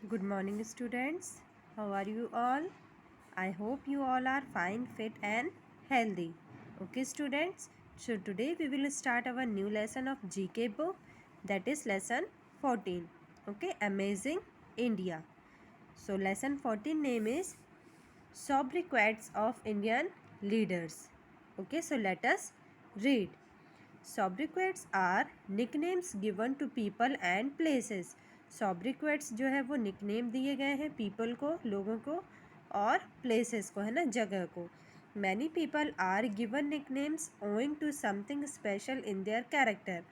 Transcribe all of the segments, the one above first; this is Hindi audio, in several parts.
Good morning, students. How are you all? I hope you all are fine, fit, and healthy. Okay, students. So, today we will start our new lesson of GK book, that is lesson 14. Okay, Amazing India. So, lesson 14 name is Sobriquets of Indian Leaders. Okay, so let us read. Sobriquets are nicknames given to people and places. Sobriquets जो है वो निकनेम दिए गए हैं पीपल को, लोगों को, और प्लेसेस को, है ना, जगह को. Many people are given nicknames owing to something special in their character.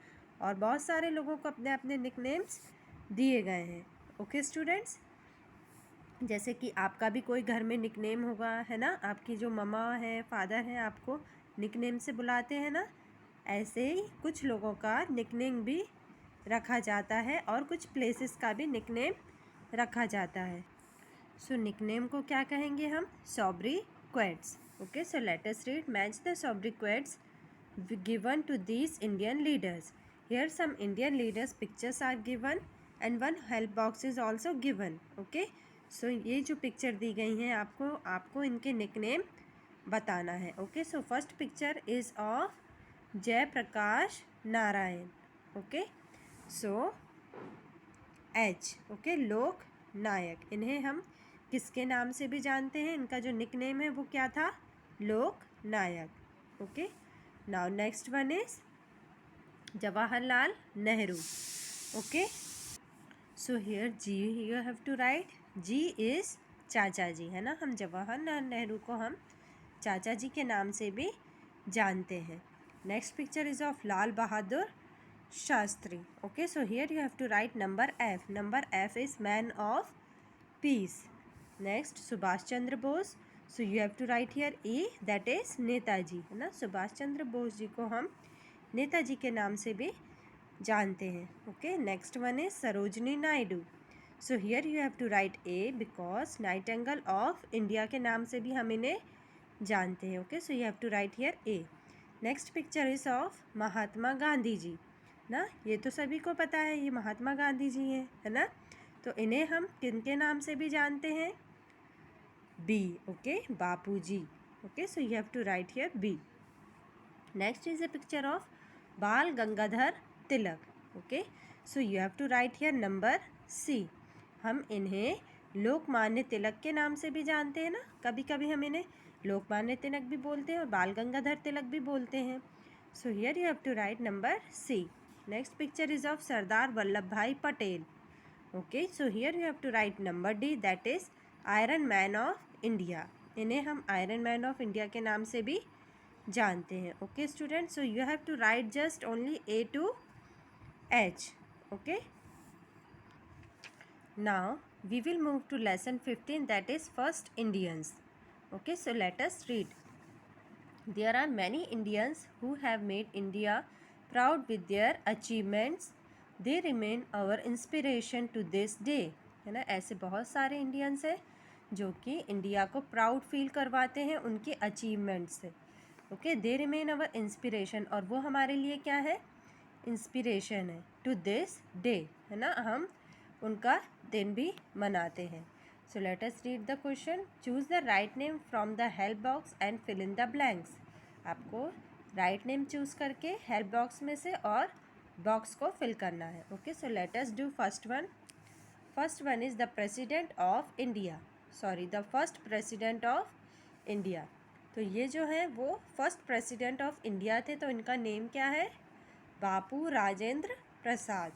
और बहुत सारे लोगों को अपने अपने निकनेम्स दिए गए हैं. ओके स्टूडेंट्स, जैसे कि आपका भी कोई घर में निकनेम होगा, है ना, आपकी जो ममा है, फादर हैं, आपको निकनेम से बुलाते हैं ना, ऐसे ही कुछ लोगों का निकनेम भी रखा जाता है और कुछ प्लेसेस का भी निकनेम रखा जाता है. सो निकनेम को क्या कहेंगे हम? Sobriquets. Okay, so let us read. Match the sobriquets given to these Indian leaders. Here some Indian leaders pictures are given and one help box is also given. Okay, so ये जो पिक्चर दी गई हैं आपको इनके निकनेम बताना है. Okay, so first picture is of Jayaprakash Narayan. Okay, so H. Okay, Lok Nayak. इन्हें हम किसके नाम से भी जानते हैं? इनका जो निकनेम है वो क्या था? Lok Nayak. Okay, now next one is Jawaharlal Nehru. Okay, so here G you have to write. G is Chacha ji, है ना. हम जवाहरलाल नेहरू को हम चाचा जी के नाम से भी जानते हैं. Next picture is of Lal Bahadur Shastri. Okay, so here you have to write number F. Number F is man of peace. Next Subhash Chandra Bose. So you have to write here E, that is Netaji, है ना. सुभाष चंद्र बोस जी को हम नेताजी के नाम से भी जानते हैं. Okay, next one is Sarojini Naidu. So here you have to write A because nightingale of India के नाम से भी हम इन्हें जानते हैं. Okay, so you have to write here A. Next picture is of Mahatma Gandhi ji ना. ये तो सभी को पता है, ये महात्मा गांधी जी हैं, है ना. तो इन्हें हम किन के नाम से भी जानते हैं? B. Okay, Bapu ji. Okay, so you have to write here B. Next is a picture of Bal Gangadhar Tilak. Okay, so you have to write here number C. हम इन्हें लोकमान्य तिलक के नाम से भी जानते हैं ना. कभी कभी हम इन्हें लोकमान्य तिलक भी बोलते हैं और बाल गंगाधर तिलक भी बोलते हैं. So here you have to write number C. Next picture is of Sardar Vallabh Bhai Patel. Okay, so here you have to write number D, that is iron man of India. इन्हें हम आयरन मैन ऑफ इंडिया के नाम से भी जानते हैं. Okay students, so you have to write just only A to H. Okay, now we will move to lesson 15, that is first Indians. Okay, so let us read. There are many Indians who have made India proud with their achievements. They remain our inspiration to this day. है ना, ऐसे बहुत सारे इंडियंस हैं जो कि इंडिया को प्राउड फील करवाते हैं उनके अचीवमेंट से. Okay, they remain our inspiration, और वो हमारे लिए क्या है? इंस्पिरेशन है. टू दिस डे, है ना, हम उनका दिन भी मनाते हैं. So let us read the question. Choose the right name from the help box and fill in the blanks. आपको राइट नेम चूज़ करके हेल्प बॉक्स में से और बॉक्स को फिल करना है. Okay, so let us do first one. First one is the president of India. Sorry, the first president of India. तो ये जो है वो फर्स्ट प्रेसिडेंट ऑफ इंडिया थे, तो इनका नेम क्या है? बापू Rajendra Prasad.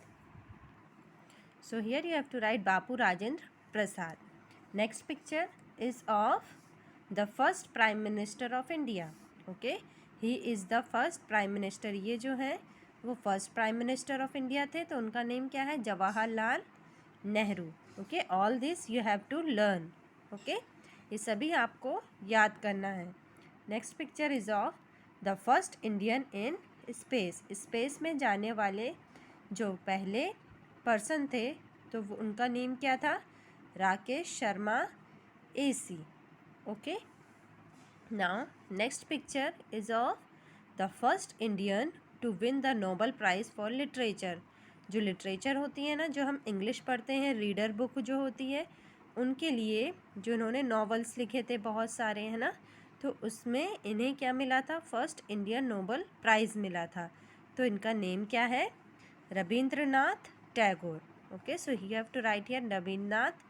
So here you have to write Bapu Rajendra Prasad. Next picture is of the first Prime Minister of India. Okay, he is the first Prime Minister. ये जो है वो first prime minister of India थे, तो उनका नेम क्या है? Jawaharlal Nehru. Okay, all this you have to learn. Okay, ये सभी आपको याद करना है. Next picture is of the first Indian in space. Space में जाने वाले जो पहले पर्सन थे, तो वो उनका नेम क्या था? Rakesh Sharma AC. Okay, now next picture is of the first Indian to win the Nobel prize for literature. जो लिटरेचर होती है ना, जो हम इंग्लिश पढ़ते हैं, रीडर बुक जो होती है, उनके लिए जो इन्होंने नॉवेल्स लिखे थे बहुत सारे, है ना, तो उसमें इन्हें क्या मिला था? फर्स्ट इंडियन नोबल प्राइज़ मिला था। तो इनका नेम क्या है? Rabindranath Tagore. Okay, so you have to write here Rabindranath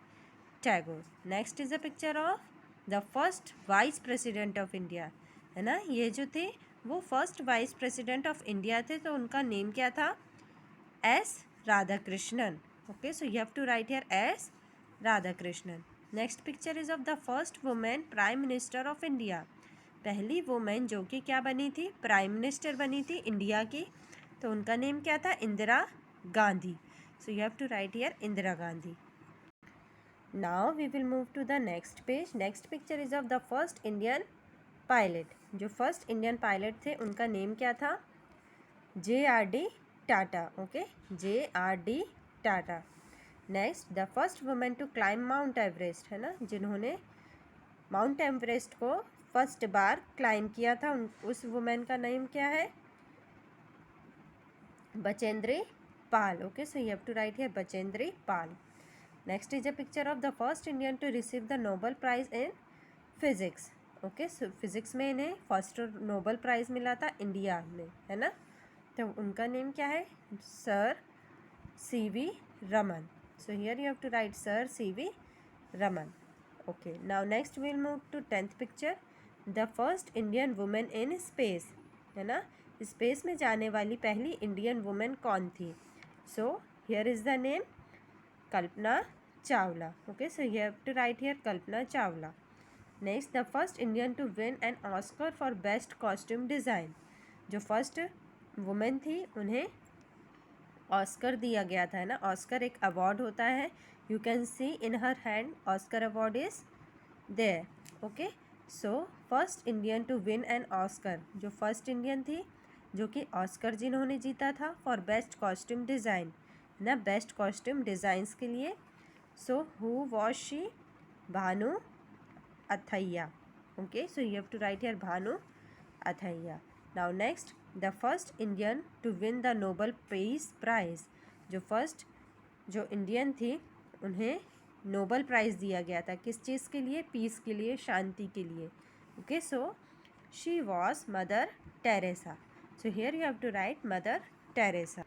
Tagore. Next is a picture of the first vice president of India, है ना। ये जो थे वो first vice president of India थे, तो उनका नेम क्या था? S Radhakrishnan. Okay, so you have to write here S Radhakrishnan. Next picture is of the first women prime minister of India. पहली वुमेन जो कि क्या बनी थी? प्राइम मिनिस्टर बनी थी इंडिया की। तो उनका नेम क्या था? Indira Gandhi. So you have to write here Indira Gandhi. Now we will move to the next page. Next picture is of the first Indian pilot. जो फर्स्ट इंडियन पायलट थे उनका नेम क्या था? JRD Tata. Okay, JRD Tata. Next, the first women to climb Mount Everest, है ना, जिन्होंने माउंट एवरेस्ट को फर्स्ट बार क्लाइम किया था, उस वुमेन का नेम क्या है? Bachendri Pal. Okay, so you have to write here Bachendri Pal. Next is a picture of the first Indian to receive the Nobel prize in physics. Okay, so physics में इन्हें फर्स्ट नोबल प्राइज़ मिला था इंडिया में, है ना। तो उनका नेम क्या है? Sir CV Raman. So here you have to write sir CV Raman. Okay, now next will move to 10th picture. The first Indian women in space, है ना। स्पेस में जाने वाली पहली इंडियन वुमेन कौन थी? So here is the name Kalpana Chawla. Okay, so you have to write here Kalpana Chawla. Next, the first Indian to win an Oscar for best costume design. जो फर्स्ट वुमेन थी उन्हें ऑस्कर दिया गया था, है ना। ऑस्कर एक अवार्ड होता है, you can see in her hand Oscar award is there. Okay, so first Indian to win an Oscar, जो फर्स्ट इंडियन थी जो कि ऑस्कर जिन्होंने जीता था फॉर बेस्ट कॉस्ट्यूम डिज़ाइन, ना, बेस्ट कॉस्ट्यूम डिज़ाइंस के लिए। So who was she? Bhanu Athaiya. Okay, so you have to write here Bhanu Athaiya. Now next, the first Indian to win the Nobel peace prize. जो फर्स्ट जो इंडियन थी उन्हें नोबल प्राइज़ दिया गया था, किस चीज़ के लिए? पीस के लिए, शांति के लिए। Okay, so she was Mother Teresa. So here you have to write Mother Teresa.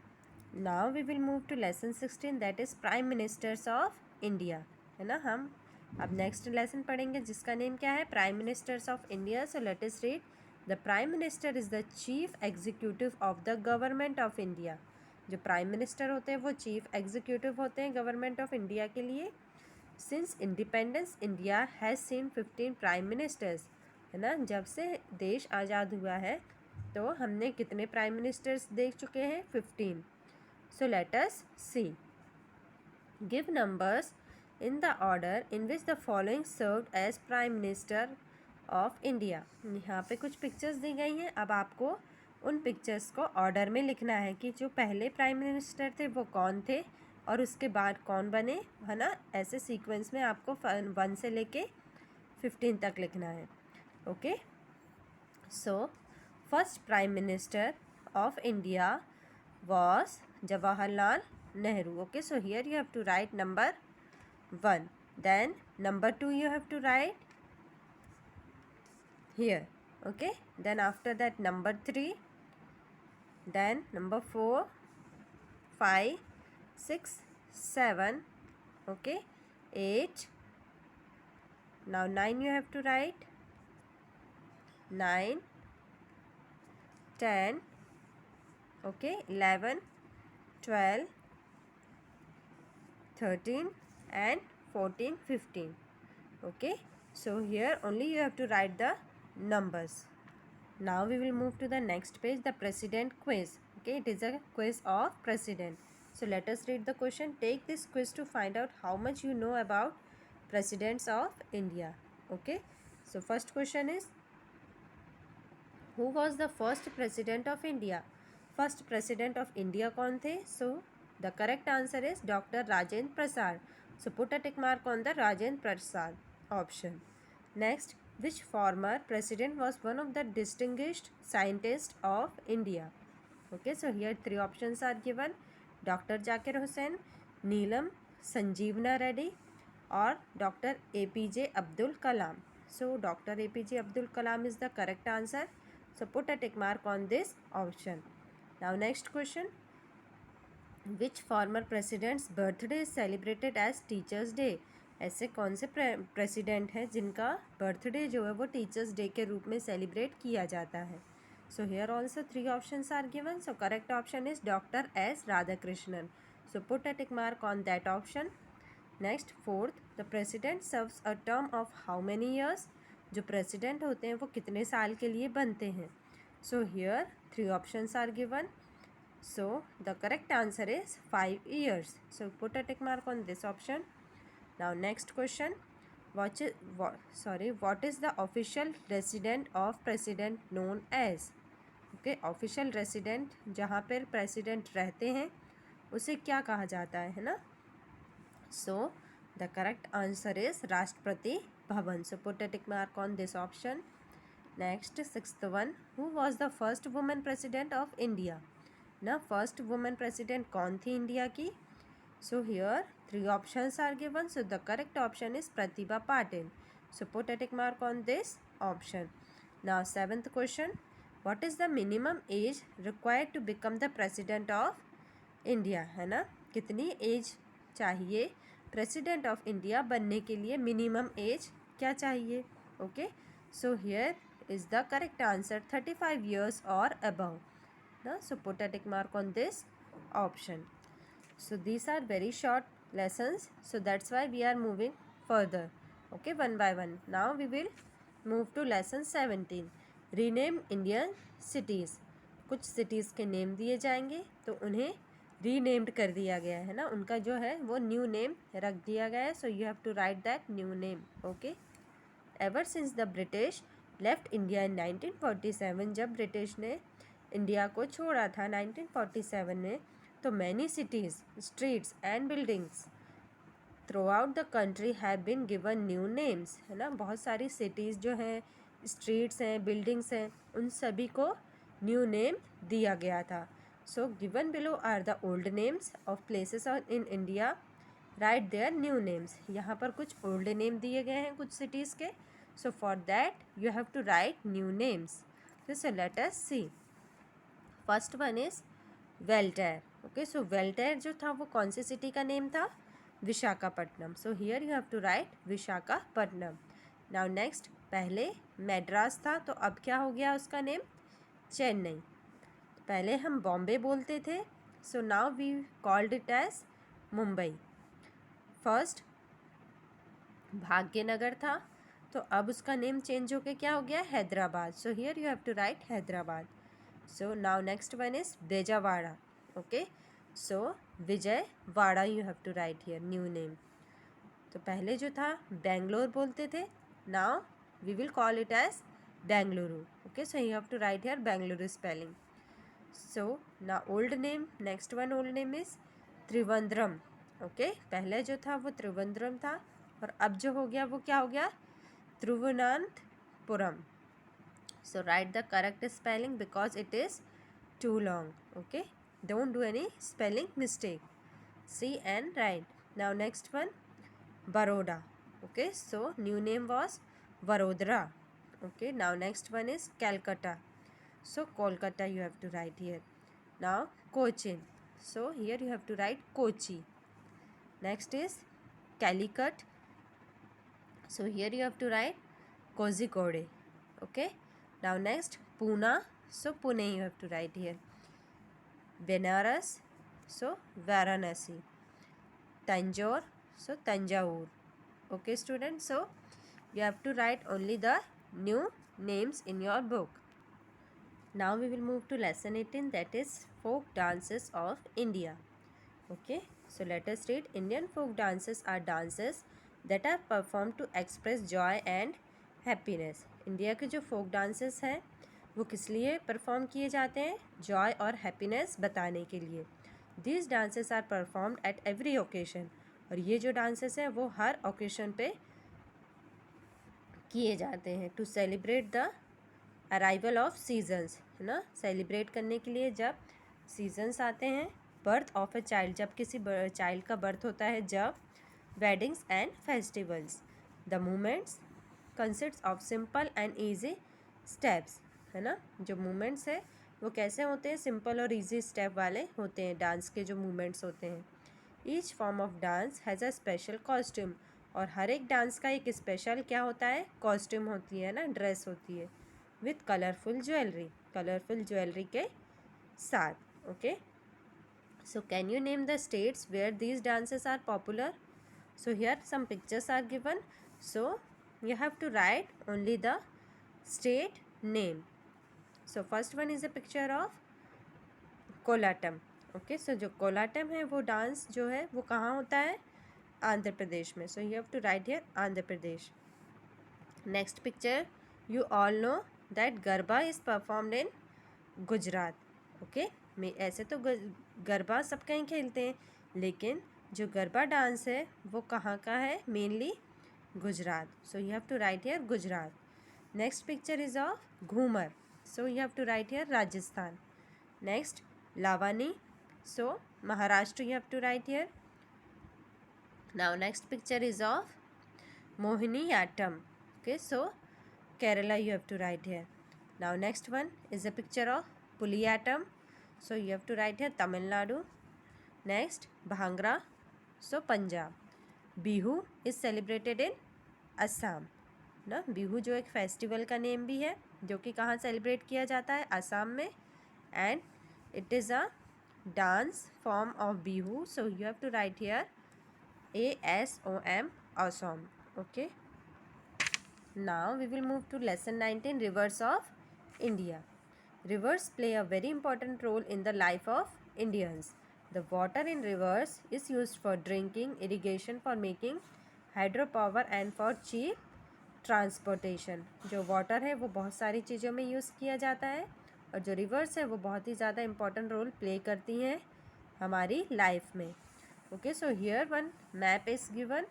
Now we will move to lesson 16, that is prime ministers of India, है ना। हम अब नेक्स्ट लेसन पढ़ेंगे जिसका नेम क्या है? Prime ministers of India. So let us read. The prime minister is the chief executive of the government of India. जो प्राइम मिनिस्टर होते हैं वो चीफ एग्जीक्यूटिव होते हैं गवर्नमेंट ऑफ इंडिया के लिए। Since independence India has seen 15 prime ministers, है ना। जब से देश आज़ाद हुआ है तो हमने कितने प्राइम मिनिस्टर्स देख चुके हैं? 15। So let us see. Give numbers in the order in which the following served as Prime Minister of India. यहाँ पे कुछ पिक्चर्स दी गई हैं, अब आपको उन पिक्चर्स को ऑर्डर में लिखना है कि जो पहले प्राइम मिनिस्टर थे वो कौन थे और उसके बाद कौन बने, है ना। ऐसे सीक्वेंस में आपको 1 से लेके 15 तक लिखना है। Okay, so first prime minister of India was Jawaharlal Nehru. Okay, so here you have to write number 1. Then number 2 you have to write here. Okay, then after that number 3, then number 4, 5, 6, 7, okay, 8. Now 9 you have to write. 9, 10, okay, 11, 12, 13 and 14, 15. Okay, so here only you have to write the numbers. Now we will move to the next page, the president quiz. Okay, it is a quiz of president. So let us read the question. Take this quiz to find out how much you know about presidents of India. Okay, so first question is, who was the first president of India? First president of India कौन थे? So the correct answer is doctor Rajendra Prasad. So put a tick mark on the Rajendra Prasad option. Next, which former president was one of the distinguished scientist of India? Okay, so here 3 options are given. Doctor Zakir Hussain, Neelam Sanjiva Reddy और doctor APJ Abdul Kalam. So Dr. APJ Abdul Kalam is the correct answer. So put a tick mark on this option. Now next question. Which former president's birthday is celebrated as Teachers Day? ऐसे कौन से प्रेसिडेंट हैं जिनका बर्थडे जो है वो टीचर्स डे के रूप में सेलिब्रेट किया जाता है? So here also 3 options are given. So correct option is Dr. S. Radhakrishnan. So put a tick mark on that option. Next, fourth, the president serves a term of how many years? जो प्रेसिडेंट होते हैं वो कितने साल के लिए बनते हैं? So here 3 options are given. So the correct answer is 5 years. So put a tick mark on this option. Now next question. What is the official resident of president known as? Okay, official resident जहाँ पर प्रेसिडेंट रहते हैं उसे क्या कहा जाता है ना? So the correct answer is Rashtrapati Bhavan. So put a tick mark on this option. Next, sixth one. Who was the first woman president of India? ना first woman president कौन थी इंडिया की? So here 3 options are given. So the correct option is Pratibha Patil. So put a tick mark on this option. Now seventh question. What is the minimum age required to become the president of India? है ना, कितनी एज चाहिए प्रेसिडेंट ऑफ इंडिया बनने के लिए? मिनिमम एज क्या चाहिए? Okay, so here is the correct answer 35 years और अबव ना. So put a tick mark on this option. So these are very short lessons, so that's why we are moving further. Okay, one by one. Now we will move to lesson 17. Rename Indian cities. कुछ सिटीज़ के नेम दिए जाएंगे तो उन्हें रीनेम्ड कर दिया गया है ना, उनका जो है वो न्यू नेम रख दिया गया है. So you have to write that new name. Okay. Ever since the British left India in 1947, जब ब्रिटिश ने इंडिया को छोड़ा था 1947 में, तो many cities, streets and buildings throughout the country have been given new names. है ना, बहुत सारी सिटीज़ जो हैं, स्ट्रीट्स हैं, बिल्डिंग्स हैं, उन सभी को न्यू नेम दिया गया था. So given below are the old names of places in India. Write their new names. यहाँ पर कुछ old name दिए गए हैं कुछ cities के. So for that you have to write new names. So let us see. First one is Voltaire. Okay, so Voltaire जो था वो कौन सी city का name था? Visakhapatnam. So here you have to write Visakhapatnam. Now next, पहले मैड्रास था तो अब क्या हो गया उसका नेम? चेन्नई. पहले हम बॉम्बे बोलते थे, so now we called it as Mumbai. First Bhagyanagar था तो अब उसका नेम चेंज होके क्या हो गया? Hyderabad. So here you have to write Hyderabad. So now next one is Bezawada. Okay, so Vijayawada you have to write here new name. तो पहले जो था बेंगलोर बोलते थे, now we will call it as Bengaluru. Okay, so you have to write here Bengaluru spelling. So now old name, next one old name is Trivandrum. Okay, पहले जो था वो त्रिवेंद्रम था और अब जो हो गया वो क्या हो गया? Thiruvananthapuram. So write the correct spelling because it is too long. Okay, don't do any spelling mistake. See and write. Now next one Baroda. Okay, so new name was Vadodara. Okay, now next one is Calcutta. So Kolkata you have to write here. Now Cochin. So here you have to write Kochi. Next is Calicut. So here you have to write Kozhikode. Okay. Now next Pune. So Pune you have to write here. Benares. So Varanasi. Tanjore. So Tanjore. Okay students. So you have to write only the new names in your book. Now we will move to lesson 18, that is folk dances of India. Okay, so let us read. Indian folk dances are dances that are performed to express joy and happiness. India के जो folk dances हैं वो किस लिए परफॉर्म किए जाते हैं? जॉय और हैप्पीनेस बताने के लिए. These dances are performed at every occasion. और ये जो डांसेस हैं वो हर ओकेशन पे किए जाते हैं. To celebrate the arrival of seasons, है ना, सेलिब्रेट करने के लिए जब सीजन्स आते हैं बर्थ ऑफ ए चाइल्ड, जब किसी चाइल्ड का बर्थ होता है, जब weddings and festivals. The movements consist of simple and easy steps, है ना। जो मूवमेंट्स है वो कैसे होते हैं, सिंपल और ईजी स्टेप वाले होते हैं डांस के जो मूवमेंट्स होते हैं। Each form of dance has a special costume, और हर एक डांस का एक स्पेशल क्या होता है, कॉस्ट्यूम होती है ना, ड्रेस होती है, विथ कलरफुल ज्वेलरी के साथ। Okay, so can you name the states where these dances are popular? So here some pictures are given, so you have to write only the state name. So first one is a picture of Kolatam. Okay, so जो कोलाटम है वो डांस जो है वो कहाँ होता है, आंध्र प्रदेश में। So you have to write here Andhra Pradesh. Next picture, you all know that garba is performed in Gujarat. Okay, मैं ऐसे तो गरबा सब कहीं खेलते हैं, लेकिन जो गरबा डांस है वो कहाँ का है, mainly Gujarat. So you have to write here Gujarat. Next picture is of Ghoomar, so you have to write here Rajasthan. Next Lavani, so Maharashtra you have to write here. Now next picture is of Mohiniyattam. Okay, so Kerala you have to write here. Now next one is a picture of Puliyattam, so you have to write here Tamil Nadu. Next Bhangra, so Punjab. Bihu is celebrated in Assam ना। बिहू जो एक फेस्टिवल का नेम भी है, जो कि कहाँ सेलिब्रेट किया जाता है, असम में। And it is a dance form of bihu, so you have to write here ASOM, Assam. Okay, now we will move to lesson 19, rivers of India. Rivers play a very important role in the life of Indians. The water in rivers is used for drinking, irrigation, for making hydropower and for cheap transportation. जो वाटर है वो बहुत सारी चीज़ों में यूज़ किया जाता है, और जो रिवर्स है वो बहुत ही ज़्यादा इम्पॉर्टेंट रोल प्ले करती हैं हमारी लाइफ में। Okay, so here one map is given,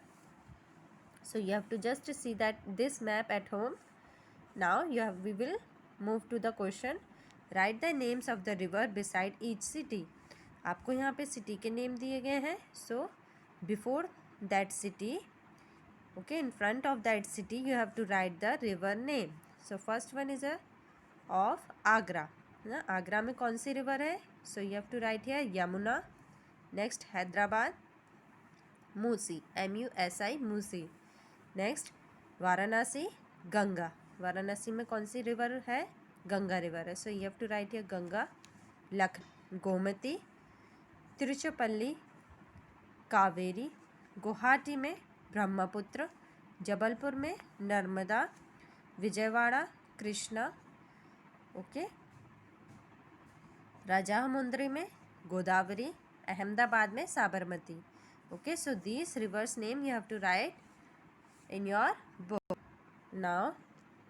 so you have to just see that this map at home. Now we will move to the question, write the names of the river beside each city. आपको यहाँ पे सिटी के नेम दिए गए हैं, so before that city, okay, in front of that city you have to write the river name. So first one is a of Agra ना, आगरा में कौन सी रिवर है, so you have to write here Yamuna. Next Hyderabad, Musi, MUSI, Musi. Next Varanasi, Ganga, Varanasi में कौन सी रिवर है, गंगा रिवर है, so you have to write here Ganga. Lucknow, Gomti. Tiruchirappalli, Kaveri. Guwahati में ब्रह्मपुत्र. जबलपुर में नर्मदा. विजयवाड़ा, कृष्णा. ओके, राजामुंद्री में गोदावरी. अहमदाबाद में Sabarmati. Okay, so these rivers name you have to write in your book. Now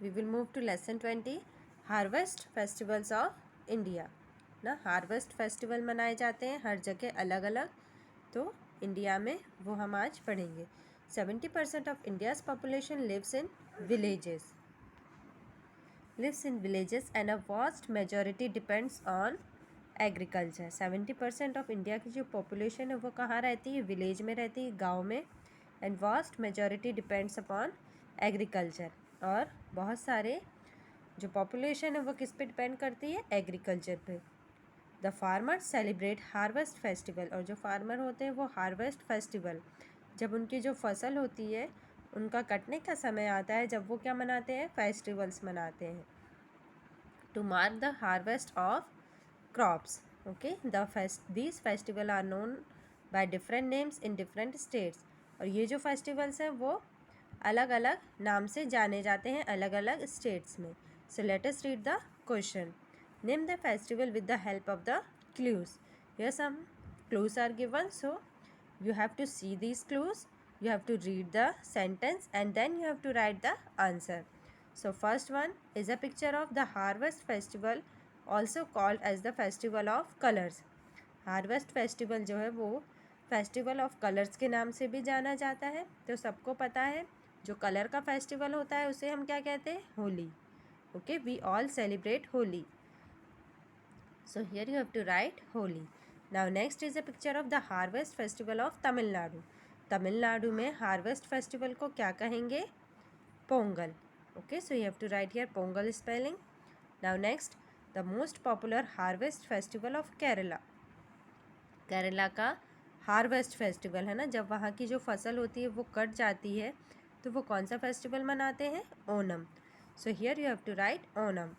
we will move to lesson 20, harvest festivals of India ना। हार्वेस्ट फेस्टिवल मनाए जाते हैं हर जगह अलग अलग, तो इंडिया में वो हम आज पढ़ेंगे. 70% of India's population lives in villages. And a vast majority depends on agriculture. 70% of India की जो population है वो कहाँ रहती है, विलेज में रहती है, गाँव में. And vast majority depends upon agriculture. और बहुत सारे जो population है वो किस पे डिपेंड करती है, एग्रीकल्चर पे. The farmers celebrate harvest festival, और जो फार्मर होते हैं वो हार्वेस्ट फेस्टिवल, जब उनकी जो फसल होती है उनका कटने का समय आता है, जब वो क्या मनाते हैं, फेस्टिवल्स मनाते हैं, to mark the harvest of crops. Okay, these festival are known by different names in different states. और ये जो फेस्टिवल्स हैं वो अलग अलग नाम से जाने जाते हैं अलग अलग स्टेट्स में. सो let us read the question. Name the festival with the help of the clues. Here some clues are given, so you have to see these clues, you have to read the sentence, and then you have to write the answer. So first one is a picture of the harvest festival, also called as the festival of colors. harvest festival जो है वो फेस्टिवल ऑफ कलर्स के नाम से भी जाना जाता है. तो सबको पता है जो कलर का फेस्टिवल होता है उसे हम क्या कहते हैं, Holi. Okay, we all celebrate Holi. So here you have to write Holi. Now next is a picture of the harvest festival of Tamil Nadu. Tamil Nadu में हार्वेस्ट फेस्टिवल को क्या कहेंगे? Pongal. Okay, so you have to write here Pongal spelling. Now next, the most popular harvest festival of Kerala. Kerala का हार्वेस्ट फेस्टिवल है ना, जब वहाँ की जो फसल होती है वो कट जाती है तो वो कौन सा फेस्टिवल मनाते हैं? Onam. So here you have to write Onam.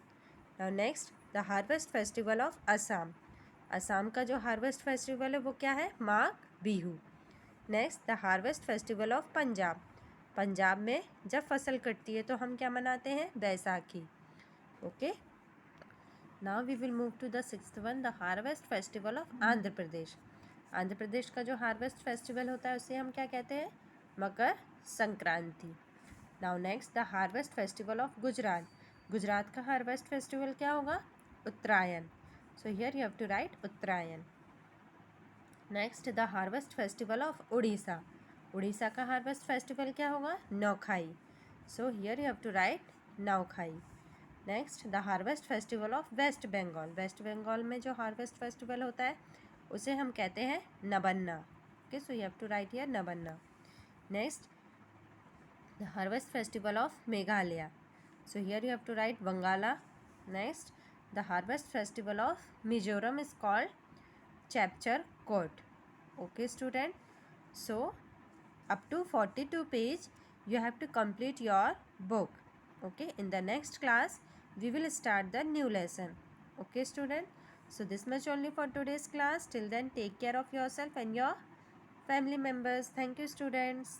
Now next, the harvest festival of Assam. Assam का जो हार्वेस्ट फेस्टिवल है वो क्या है? Magh Bihu. Next, the harvest festival of Punjab. Punjab में जब फसल कटती है तो हम क्या मनाते हैं? Baisakhi. Okay. Now we will move to the sixth one, the harvest festival of Andhra Pradesh. Andhra Pradesh का जो हार्वेस्ट फेस्टिवल होता है उसे हम क्या कहते हैं? Makar Sankranti. Now next, the harvest festival of Gujarat. Gujarat का हार्वेस्ट फेस्टिवल क्या होगा? Uttarayan. So here you have to write Uttarayan. Next, the harvest festival of Orissa. Orissa का हार्वेस्ट फेस्टिवल क्या होगा? Nuakhai. So here you have to write Nuakhai. Next, the harvest festival of West Bengal. West Bengal में जो हार्वेस्ट फेस्टिवल होता है उसे हम कहते हैं Nabanna. Okay, so you have to write here Nabanna. Next, the harvest festival of Meghalaya. So here you have to write Wangala. Next, the harvest festival of Mizoram is called Chapchar Kut. Okay student, so up to 42 page you have to complete your book. Okay, in the next class we will start the new lesson. Okay student, so this much only for today's class. Till then, take care of yourself and your family members. Thank you students.